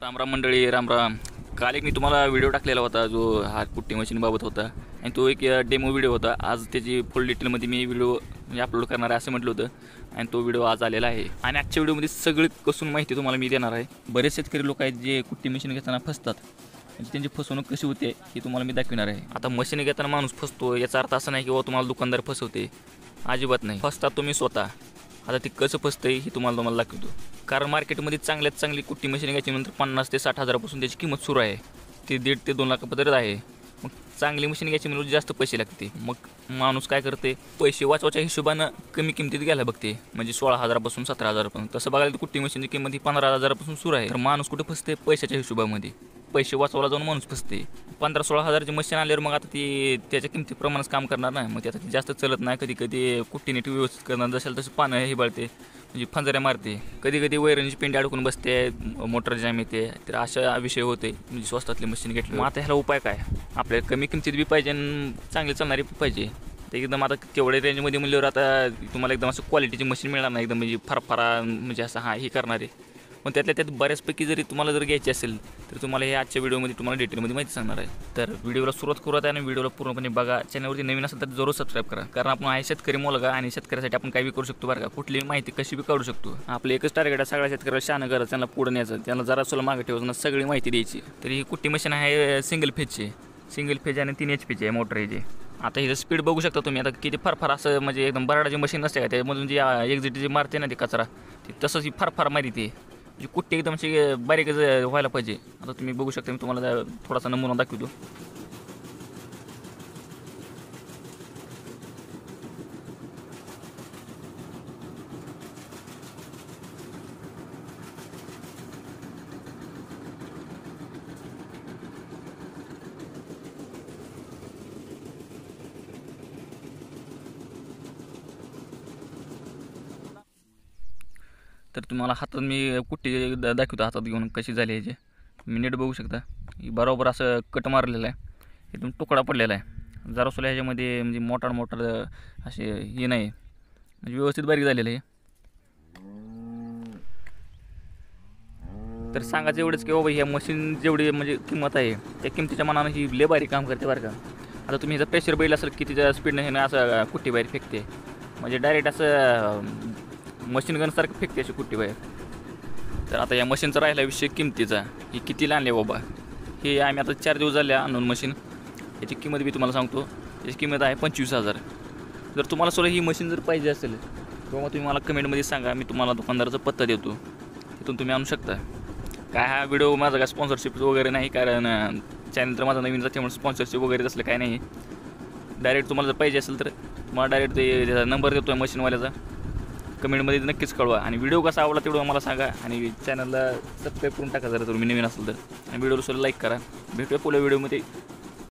राम राम मंडळी, राम राम. काल एक मी तुम्हाला व्हिडिओ टाकलेला होता जो हा कुट्टी मशीनबाबत होता आणि तो एक डेमो व्हिडिओ होता. आज त्याची फुल डिटेलमध्ये मी व्हिडिओ अपलोड करणार आहे असं म्हटलं होतं आणि तो व्हिडिओ आज आलेला आहे. आणि आजच्या व्हिडिओमध्ये सगळी कसून माहिती तुम्हाला मी देणार आहे. बरेच शेतकरी लोक आहेत जे कुट्टी मशीन घेताना फसतात आणि त्यांची फसवणूक कशी होते हे तुम्हाला मी दाखवणार आहे. आता मशीन घेताना माणूस फसतो याचा अर्थ असा नाही की तुम्हाला दुकानदार फसवते, अजिबात नाही. फसतात तुम्ही स्वतः. आता ती कसं फसतंय हे तुम्हाला दाखवतो. कारण मार्केटमध्ये चांगल्यात चांगली कुट्टी मशीन घ्यायची नंतर 50 ते 60 हजारापासून त्याची किंमत सुरू आहे. ती 1.5 ते 2 लाखापर्यंत आहे. मग चांगली मशीन घ्यायची म्हणजे जास्त पैसे लागते. मग माणूस काय करते, पैसे वाचवायच्या हिशोबानं कमी किमतीत घ्यायला बघते. म्हणजे 16 हजारापासून 17 हजारापर्यंत. तसं बघायला तर कुट्टी मशीनची किंमत ही 15 हजारापासून सुरू आहे. तर माणूस कुठे फसते, पैशाच्या हिशोबामध्ये. पैसे वाचवायला जाऊन माणूस फसते. 15-16 हजाराची मशीन आल्यावर मग आता ती त्याच्या किमतीप्रमाणेच काम करणार नाही. मग त्याचा ती जास्त चलत नाही. कधी कधी कुट्टी नीट व्यवस्थित करणार जसेल तसं पानं हे बळते, म्हणजे फंजऱ्या मारते. कधी कधी वैरणची पेंडी अडकून बसते, मोटर जाम येते. तर अशा विषय होते म्हणजे स्वस्तातली मशीन घेतली. मग आता ह्याला उपाय काय? आपल्याला कमी किमतीत बी पाहिजे आणि चांगली चालणारी बी पाहिजे. तर एकदम आता तेवढ्या रेंजमध्ये म्हणल्यावर आता तुम्हाला एकदम असं क्वालिटीची मशीन मिळणार नाही. एकदम म्हणजे फार म्हणजे असं हे करणारे. पण त्यातल्या त्यात बऱ्याचपैकी जरी तुम्हाला जर घ्यायची असेल तर तुम्हाला हे आजच्या व्हिडिओमध्ये तुम्हाला डिटेलमध्ये माहिती सांगणार आहे. तर व्हिडिओला सुरुवात करूयात आणि व्हिडिओला पूर्णपणे बघा. चॅनलवरती नवीन असेल तर जरूर सबस्क्राईब करा. कारण आपण आहे शेतकरी मुलगा आणि शेतकऱ्यासाठी आपण काही बी करू शकतो बरं का. कुठलीही माहिती कशी बी काढू शकतो. आपलं एकच टार्गेट आहे, सगळ्या शेतकऱ्याला शहाणं करायचं, त्यांना पुढे न्यायचं, त्यांना जरा सुद्धा मागे ठेवायचं, सगळी माहिती द्यायची. तर ही कुट्टी मशीन आहे सिंगल फेजची आणि 3 HP आहे मोटर आहे. आता हिचं स्पीड बघू शकता तुम्ही. आता किती फार असं म्हणजे एकदम बराडाची मशीन नसते का, त्यामधून जी एक्झिट जी मारते ना ती कचरा, ती तसंच ही फार मारते. म्हणजे कुट्टी एकदम अशी बारीकच व्हायला पाहिजे. आता तुम्ही बघू शकता, मी तुम्हाला थोडासा नमुना दाखवतो. तर तुम्हाला हातात मी कुट्टी दाखवतो, हातात घेऊन कशी झाली ह्याची. मी नीट बघू शकता. ही बरोबर असं कट मारलेलं आहे, एकदम तुकडा पडलेला आहे. जरा सुद्धा ह्याच्यामध्ये म्हणजे मोटर असे हे नाही, म्हणजे व्यवस्थित बारीक झालेलं आहे. तर सांगायचं एवढंच की बाबा ह्या मशीन जेवढी म्हणजे किंमत आहे त्या किमतीच्या मनानं ही लय बारीक काम करते बरं का. आता तुम्ही ह्याचा प्रेशर बैल असेल कितीच्या स्पीडनं हे ना असं कुट्टी बाहेर फेकते, म्हणजे डायरेक्ट असं मशीन गनसारखं फेकते अशी कुट्टी बाहेर. तर आता या मशीनचा राहिला विषय किमतीचा. ही कितीला आणली बाबा, हे आम्ही आता 4 दिवस झाले आणून मशीन. याची किंमत बी तुम्हाला सांगतो. याची किंमत आहे 25,000. जर तुम्हाला सोडा ही मशीन जर पाहिजे असेल किंवा तुम्ही मला कमेंटमध्ये सांगा, मी तुम्हाला दुकानदाराचा पत्ता देतो, तिथून तुम्ही आणू शकता. काय हा व्हिडिओ माझा काय स्पॉन्सरशिप वगैरे नाही, कारण चॅनल तर माझा नवीन जाते म्हणून स्पॉन्सरशिप वगैरे तसलं काय नाही. डायरेक्ट तुम्हाला जर पाहिजे असेल तर मला डायरेक्ट ते नंबर देतो आहे मशीनवाल्याचा, कमेंटमध्ये नक्कीच कळवा. आणि व्हिडिओ कसा आवडला तेवढं मला सांगा आणि चॅनलला सबस्क्राईब करून टाका जर तुम्ही नवीन असेल तर. आणि व्हिडिओला सुद्धा लाईक करा. भेटूया पुढल्या व्हिडिओमध्ये.